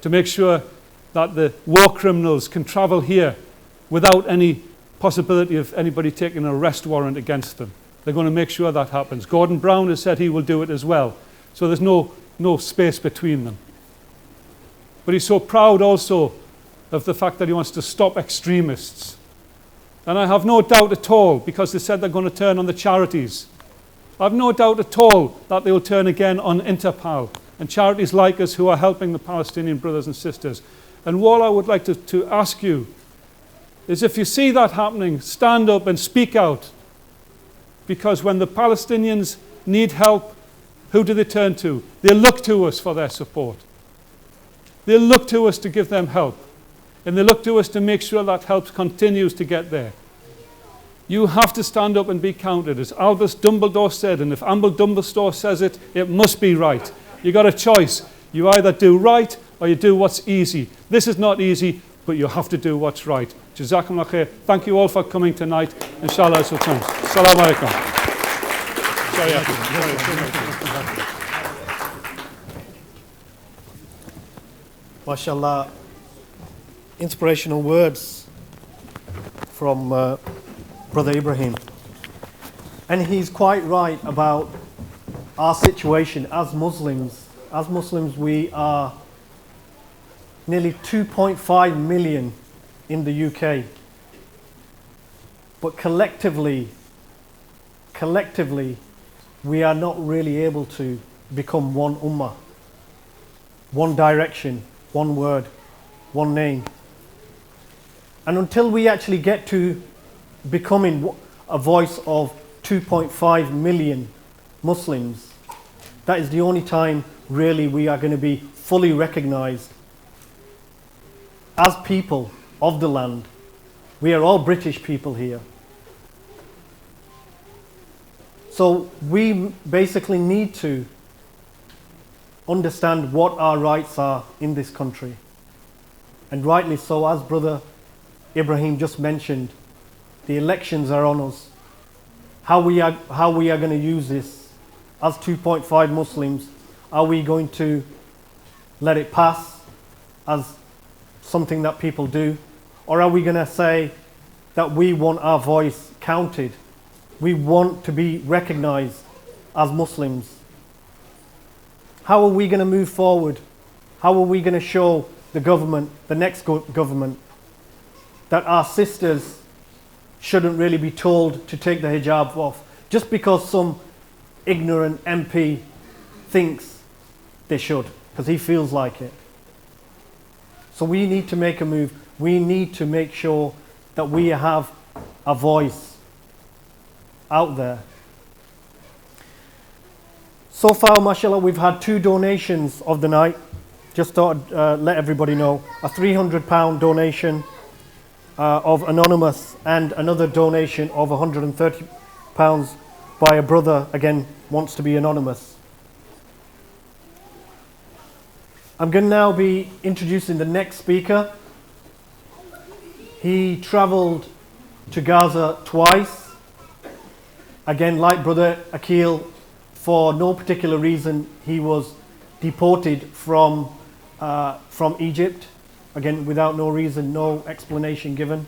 to make sure that the war criminals can travel here without any possibility of anybody taking an arrest warrant against them. They're going to make sure that happens. Gordon Brown has said he will do it as well. So there's no space between them. But he's so proud also of the fact that he wants to stop extremists. And I have no doubt at all, because they said they're going to turn on the charities. I have no doubt at all that they will turn again on Interpal and charities like us who are helping the Palestinian brothers and sisters. And what I would like to ask you is, if you see that happening, stand up and speak out. Because when the Palestinians need help, who do they turn to? They look to us for their support. They look to us to give them help. And they look to us to make sure that help continues to get there. You have to stand up and be counted. As Albus Dumbledore said, and if Albus Dumbledore says it, it must be right. You got a choice. You either do right or you do what's easy. This is not easy, but you have to do what's right. Jazakumullah khair. Thank you all for coming tonight. Inshallah, Sultan. Assalamu alaikum. MashaAllah, inspirational words from Brother Ibrahim. And he's quite right about our situation as Muslims. As Muslims, we are nearly 2.5 million in the UK. But collectively, we are not really able to become one ummah, one direction, one word, one name. And until we actually get to becoming a voice of 2.5 million Muslims, that is the only time really we are going to be fully recognized as people of the land. We are all British people here. So we basically need to understand what our rights are in this country. And rightly so, as Brother Ibrahim just mentioned, the elections are on us. How we are going to use this as 2.5 Muslims. Are we going to let it pass as something that people do? Or are we going to say that we want our voice counted? We want to be recognized as Muslims. How are we going to move forward? How are we going to show the government, the next government, that our sisters shouldn't really be told to take the hijab off just because some ignorant MP thinks they should, because he feels like it? So we need to make a move. We need to make sure that we have a voice out there. So far, mashallah, we've had 2 donations of the night. Just thought I'd let everybody know. A £300 donation of Anonymous, and another donation of £130 by a brother, again, wants to be anonymous. I'm going to now be introducing the next speaker. He travelled to Gaza twice. Again, like Brother Aqeel, for no particular reason, he was deported from Egypt. Again, without no reason, no explanation given.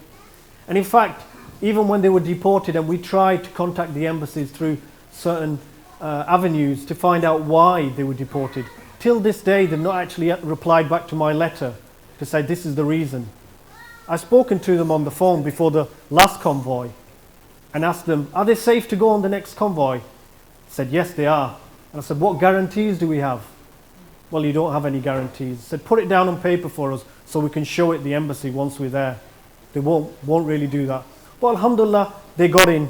And in fact, even when they were deported, and we tried to contact the embassies through certain avenues to find out why they were deported, till this day they've not actually replied back to my letter to say this is the reason. I've spoken to them on the phone before the last convoy and asked them, are they safe to go on the next convoy? They said, yes, they are. And I said, what guarantees do we have? Well, you don't have any guarantees. I said, put it down on paper for us so we can show it the embassy once we're there. They won't really do that. But alhamdulillah, they got in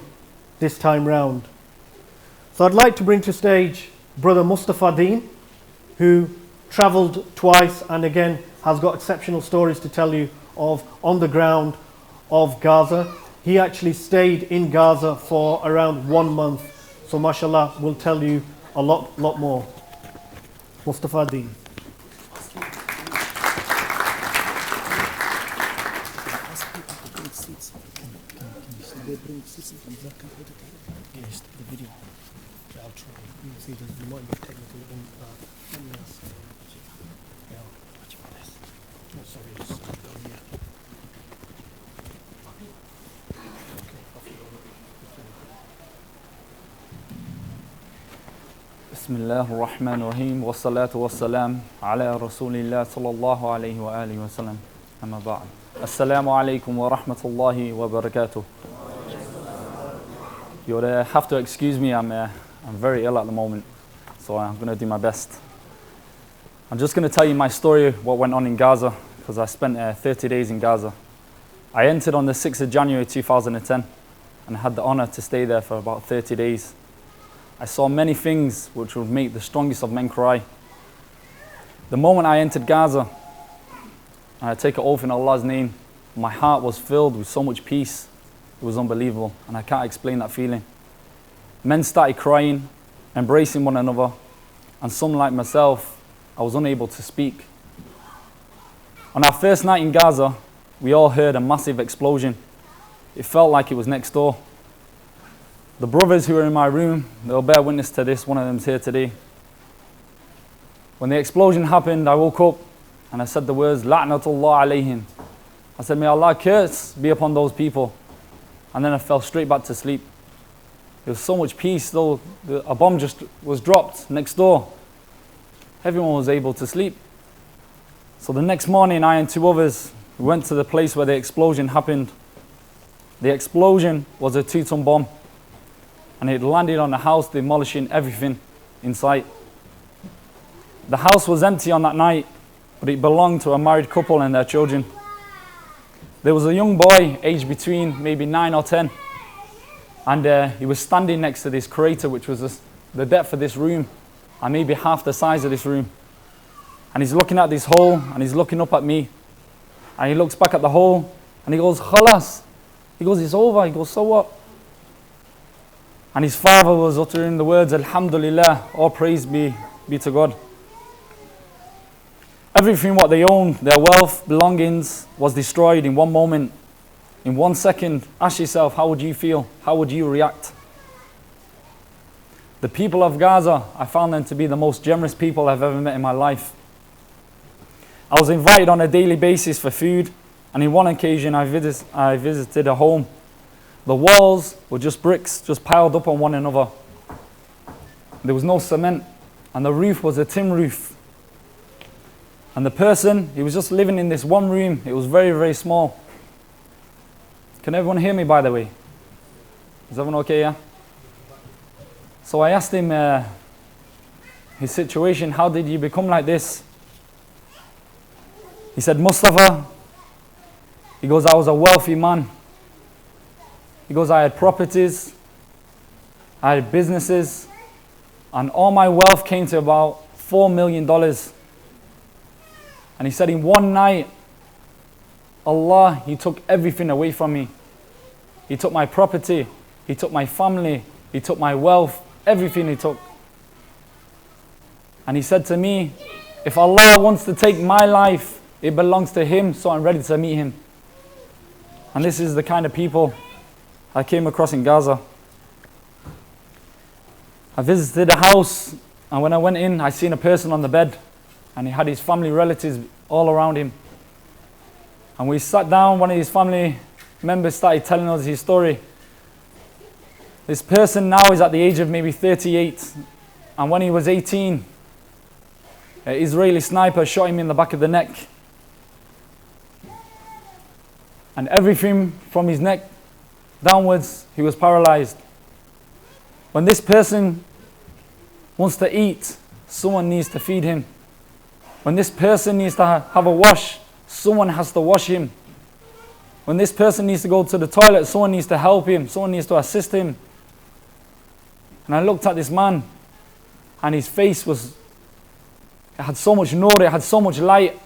this time round. So I'd like to bring to stage Brother Mustafa Deen, who travelled twice and again has got exceptional stories to tell you of on the ground of Gaza. He actually stayed in Gaza for around 1 month. So mashallah, will tell you a lot more. Mustafa Deen. Bismillah ar-Rahman ar-Rahim wa salatu wa salam ala Rasulillah sallallahu alayhi wa alihi wa sallam. Amma ba'd. Assalamu alaikum wa rahmatullahi wa barakatuh. You'll have to excuse me, I'm very ill at the moment, so I'm going to do my best. I'm just going to tell you my story, what went on in Gaza, because I spent 30 days in Gaza. I entered on the 6th of January 2010 and had the honor to stay there for about 30 days. I saw many things which would make the strongest of men cry. The moment I entered Gaza, and I take an oath in Allah's name, my heart was filled with so much peace. It was unbelievable, and I can't explain that feeling. Men started crying, embracing one another, and some like myself, I was unable to speak. On our first night in Gaza, we all heard a massive explosion. It felt like it was next door. The brothers who were in my room, they'll bear witness to this, one of them's here today. When the explosion happened, I woke up and I said the words, La'natullah alayhim. I said, may Allah curse be upon those people. And then I fell straight back to sleep. There was so much peace, though a bomb just was dropped next door. Everyone was able to sleep. So the next morning, I and two others went to the place where the explosion happened. The explosion was a 2-ton bomb, and it landed on the house, demolishing everything in sight. The house was empty on that night, but it belonged to a married couple and their children. There was a young boy, aged between maybe 9 or 10, and he was standing next to this crater, which was the depth of this room, and maybe half the size of this room. And he's looking at this hole, and he's looking up at me, and he looks back at the hole, and he goes, Khalas. He goes, it's over. He goes, so what? And his father was uttering the words, Alhamdulillah, all praise be to God. Everything what they owned, their wealth, belongings, was destroyed in one moment, in 1 second. Ask yourself, how would you feel? How would you react? The people of Gaza, I found them to be the most generous people I've ever met in my life. I was invited on a daily basis for food, and in one occasion I visited a home. The walls were just bricks, just piled up on one another. There was no cement, and the roof was a tin roof. And the person, he was just living in this one room. It was very, very small. Can everyone hear me, by the way? Is everyone okay, yeah? So I asked him his situation, how did you become like this? He said, Mustafa, he goes, I was a wealthy man. He goes, I had properties, I had businesses, and all my wealth came to about $4 million. And he said, in one night, Allah, He took everything away from me. He took my property, He took my family, He took my wealth, everything He took. And he said to me, if Allah wants to take my life, it belongs to Him, so I'm ready to meet Him. And this is the kind of people I came across in Gaza. I visited a house, and when I went in, I seen a person on the bed, and he had his family relatives all around him. And we sat down, one of his family members started telling us his story. This person now is at the age of maybe 38, and when he was 18, an Israeli sniper shot him in the back of the neck. And everything from his neck downwards, he was paralyzed. When this person wants to eat, someone needs to feed him. When this person needs to have a wash, someone has to wash him. When this person needs to go to the toilet, someone needs to help him, someone needs to assist him. And I looked at this man, and his face it had so much nur, it had so much light.